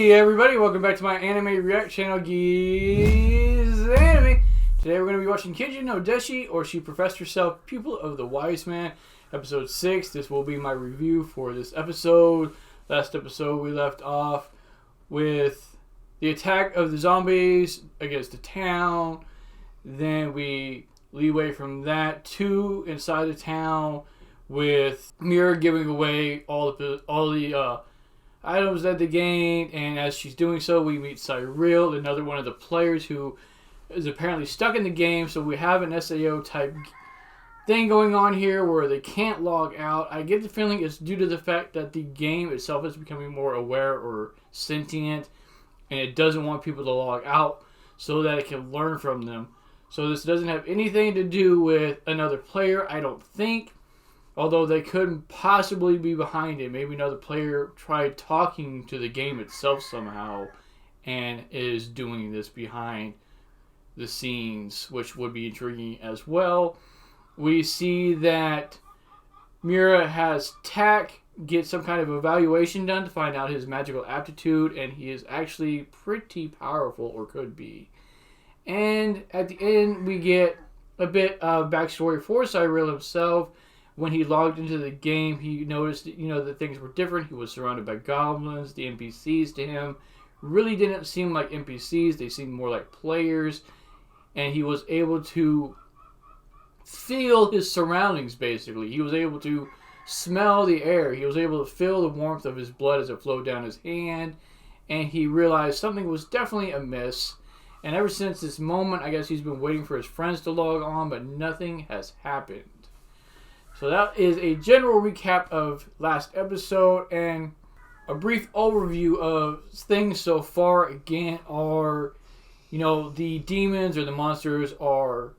Hey everybody, welcome back to my anime react channel, Gizanime. Today we're going to be watching Kenja No Deshi, or She Professed Herself, Pupil of the Wiseman, episode 6. This will be my review for this episode. Last episode we left off with the attack of the zombies against the town. Then we leeway from that to inside the town with Mira giving away all the items that they gained, and as she's doing so, we meet Cyril, another one of the players who is apparently stuck in the game. So we have an SAO type thing going on here where they can't log out. I get the feeling it's due to the fact that the game itself is becoming more aware or sentient, and it doesn't want people to log out so that it can learn from them. So this doesn't have anything to do with another player, I don't think. Although they couldn't possibly be behind it. Maybe another player tried talking to the game itself somehow and is doing this behind the scenes, which would be intriguing as well. We see that Mira has Tak get some kind of evaluation done to find out his magical aptitude, and he is actually pretty powerful, or could be. And at the end, we get a bit of backstory for Cyril himself. When he logged into the game, he noticed that things were different. He was surrounded by goblins. The NPCs to him really didn't seem like NPCs. They seemed more like players. And he was able to feel his surroundings, basically. He was able to smell the air. He was able to feel the warmth of his blood as it flowed down his hand. And he realized something was definitely amiss. And ever since this moment, I guess he's been waiting for his friends to log on, but nothing has happened. So that is a general recap of last episode and a brief overview of things so far. Again, the demons or the monsters are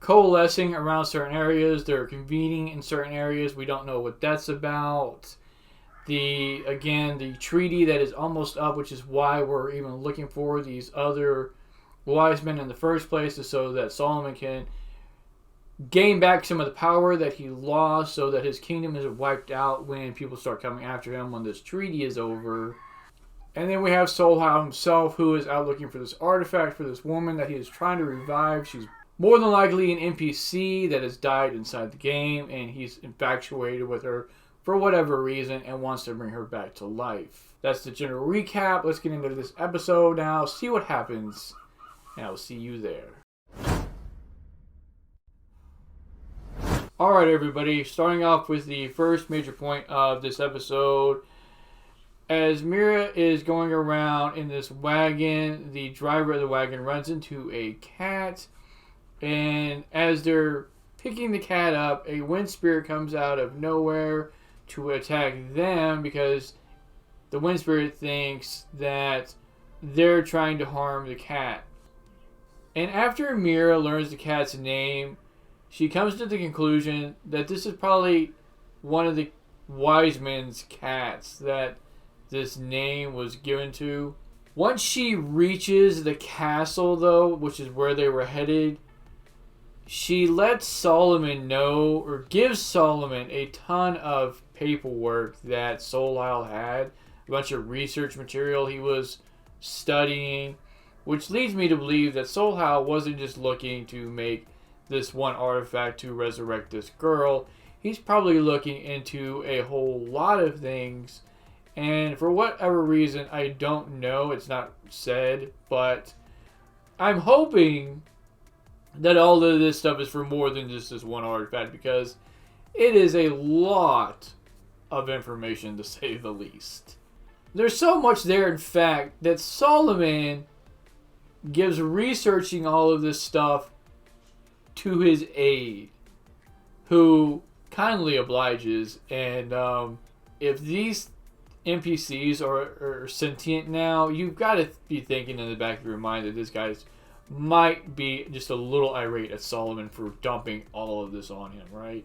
coalescing around certain areas. They're convening in certain areas. We don't know what that's about. The treaty that is almost up, which is why we're even looking for these other Wisemen in the first place, so that Solomon can gain back some of the power that he lost, so that his kingdom is wiped out when people start coming after him when this treaty is over. And then we have Soulhowl himself, who is out looking for this artifact for this woman that he is trying to revive. She's more than likely an NPC that has died inside the game, and he's infatuated with her for whatever reason and wants to bring her back to life. That's the general recap. Let's get into this episode now, see what happens, and I'll see you there. Alright everybody, starting off with the first major point of this episode. As Mira is going around in this wagon, the driver of the wagon runs into a cat. And as they're picking the cat up, a wind spirit comes out of nowhere to attack them because the wind spirit thinks that they're trying to harm the cat. And after Mira learns the cat's name, she comes to the conclusion that this is probably one of the Wiseman's cats that this name was given to. Once she reaches the castle, though, which is where they were headed, she lets Solomon know, or gives Solomon a ton of paperwork that Soulhowl had, a bunch of research material he was studying, which leads me to believe that Soulhowl wasn't just looking to make this one artifact to resurrect this girl. He's probably looking into a whole lot of things, and for whatever reason, I don't know, it's not said, but I'm hoping that all of this stuff is for more than just this one artifact, because it is a lot of information, to say the least. There's so much there, in fact, that Solomon gives researching all of this stuff to his aide, who kindly obliges. And if these NPCs are sentient now, you've got to be thinking in the back of your mind that this guy might be just a little irate at Solomon for dumping all of this on him, right?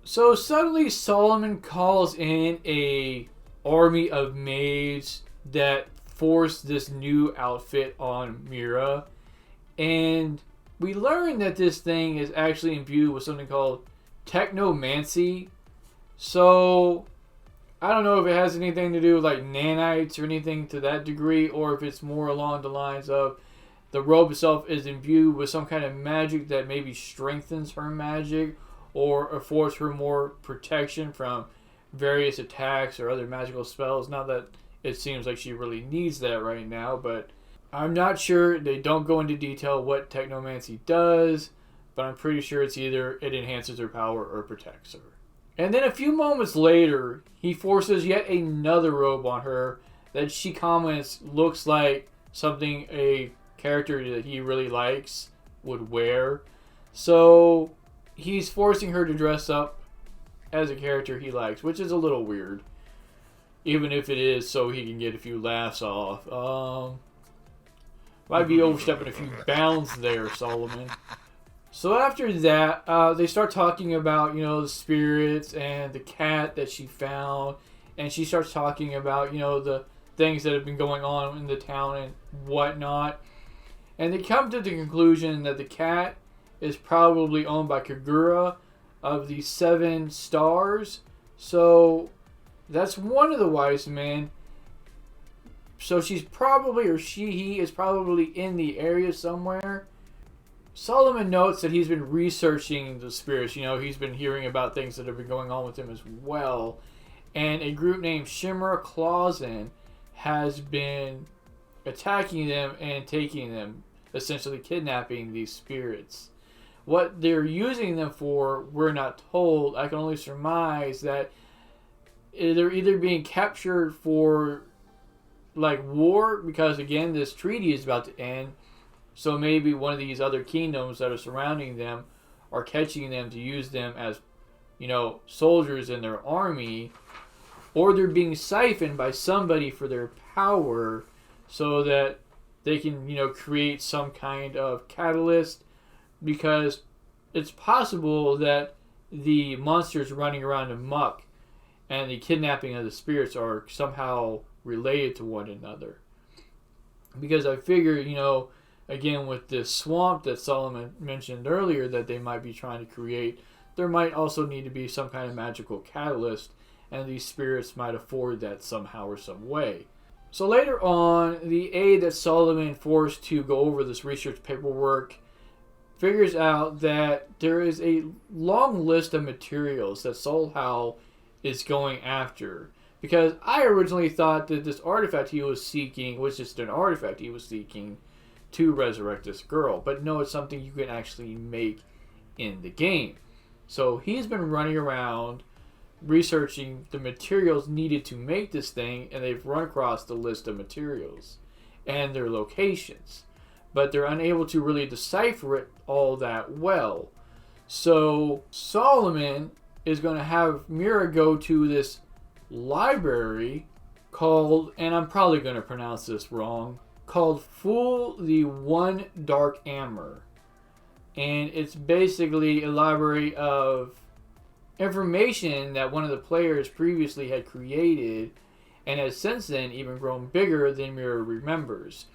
So suddenly Solomon calls in a army of maids that force this new outfit on Mira, and we learn that this thing is actually imbued with something called technomancy. So I don't know if it has anything to do with like nanites or anything to that degree, or if it's more along the lines of the robe itself is imbued with some kind of magic that maybe strengthens her magic or affords her more protection from various attacks or other magical spells. Not that it seems like she really needs that right now, but I'm not sure. They don't go into detail what technomancy does, but I'm pretty sure it's either it enhances her power or protects her. And then a few moments later, he forces yet another robe on her that she comments looks like something a character that he really likes would wear. So he's forcing her to dress up as a character he likes, which is a little weird. Even if it is so he can get a few laughs off. Might be overstepping a few bounds there, Solomon. So after that, they start talking about, the spirits and the cat that she found. And she starts talking about, the things that have been going on in the town and whatnot. And they come to the conclusion that the cat is probably owned by Kagura of the 7 stars. So that's one of the wise men. So she's probably, or he is probably in the area somewhere. Solomon notes that he's been researching the spirits. He's been hearing about things that have been going on with him as well. And a group named Shimmer Clausen has been attacking them and taking them, essentially kidnapping these spirits. What they're using them for, we're not told. I can only surmise that they're either being captured for war, because again this treaty is about to end. So maybe one of these other kingdoms that are surrounding them are catching them to use them as, soldiers in their army. Or they're being siphoned by somebody for their power so that they can, create some kind of catalyst. Because it's possible that the monsters running around amok and the kidnapping of the spirits are somehow related to one another. Because I figure, again, with this swamp that Solomon mentioned earlier that they might be trying to create, there might also need to be some kind of magical catalyst, and these spirits might afford that somehow or some way. So later on, the aide that Solomon forced to go over this research paperwork figures out that there is a long list of materials that Soulhowl is going after. Because I originally thought that this artifact he was seeking was just an artifact he was seeking to resurrect this girl. But no, it's something you can actually make in the game. So he's been running around researching the materials needed to make this thing, and they've run across the list of materials and their locations. But they're unable to really decipher it all that well. So Solomon is going to have Mira go to this library called, and I'm probably going to pronounce this wrong, called Fool the One Dark Amber. And it's basically a library of information that one of the players previously had created and has since then even grown bigger than Mira remembers.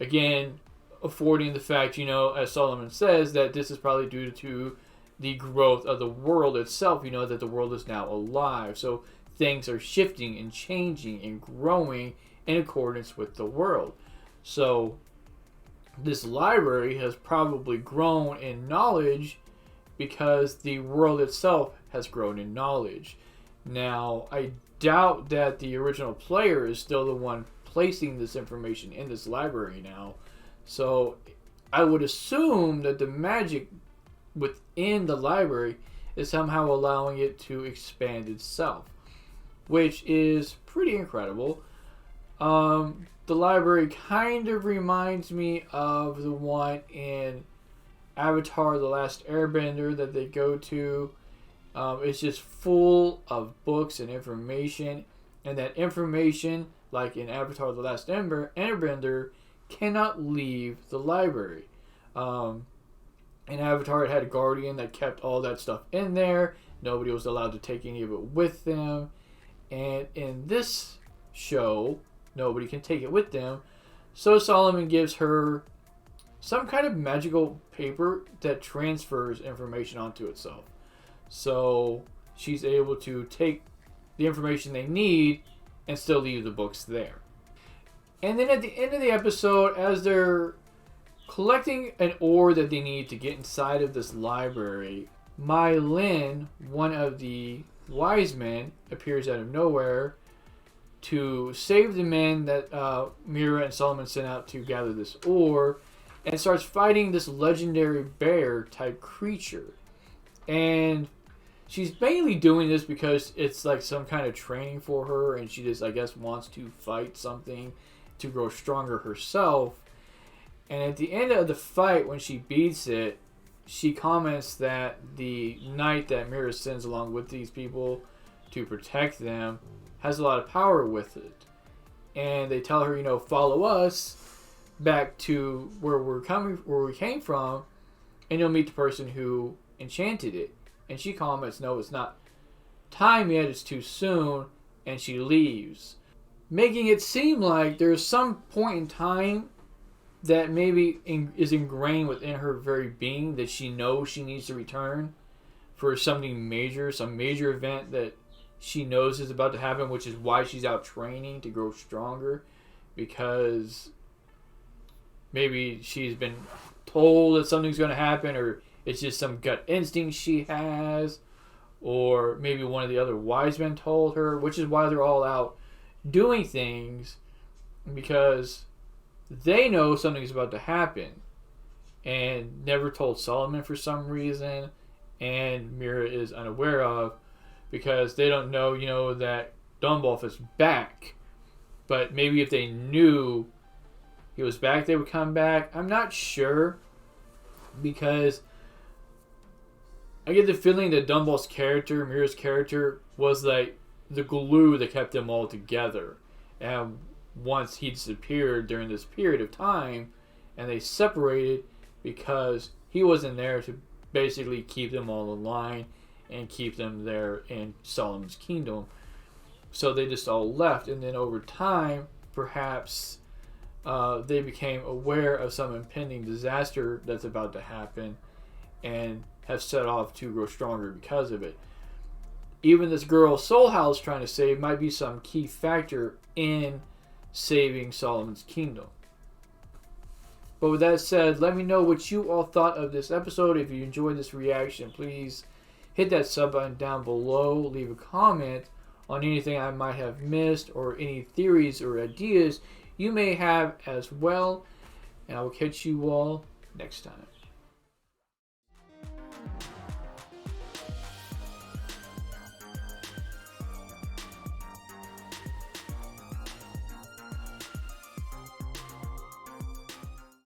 Again, affording the fact, as Solomon says, that this is probably due to the growth of the world itself, that the world is now alive. So things are shifting and changing and growing in accordance with the world. So this library has probably grown in knowledge because the world itself has grown in knowledge. Now, I doubt that the original player is still the one placing this information in this library now. So I would assume that the magic within the library is somehow allowing it to expand itself, which is pretty incredible. The library kind of reminds me of the one in Avatar: The Last Airbender that they go to. It's just full of books and information, and that information, like in Avatar: The Last Airbender, cannot leave the library. In Avatar, it had a guardian that kept all that stuff in there. Nobody was allowed to take any of it with them. And in this show, nobody can take it with them. So Solomon gives her some kind of magical paper that transfers information onto itself. So she's able to take the information they need and still leave the books there. And then at the end of the episode, as they're collecting an ore that they need to get inside of this library, Meilin, one of the Wisemen, appears out of nowhere to save the men that Mira and Solomon sent out to gather this ore, and starts fighting this legendary bear type creature. And she's mainly doing this because it's like some kind of training for her, and she just, I guess, wants to fight something to grow stronger herself. And at the end of the fight, when she beats it, she comments that the knight that Mira sends along with these people to protect them has a lot of power with it. And they tell her, follow us back to where we came from, and you'll meet the person who enchanted it. And she comments, no, it's not time yet, it's too soon, and she leaves, making it seem like there's some point in time that maybe is ingrained within her very being that she knows she needs to return for something major, some major event that she knows is about to happen, which is why she's out training to grow stronger, because maybe she's been told that something's going to happen, or it's just some gut instinct she has, or maybe one of the other wise men told her, which is why they're all out doing things, because they know something's about to happen and never told Solomon for some reason, and Mira is unaware of, because they don't know, that Dunbolf is back. But maybe if they knew he was back, they would come back. I'm not sure, because I get the feeling that Dunbolf's character, Mira's character, was like the glue that kept them all together. And once he disappeared during this period of time, and they separated because he wasn't there to basically keep them all in line and keep them there in Solomon's kingdom. So they just all left, and then over time, perhaps they became aware of some impending disaster that's about to happen and have set off to grow stronger because of it. Even this girl Soulhowl is trying to save might be some key factor in saving Solomon's kingdom. But with that said, let me know what you all thought of this episode. If you enjoyed this reaction, please hit that sub button down below. Leave a comment on anything I might have missed, or any theories or ideas you may have as well. And I will catch you all next time.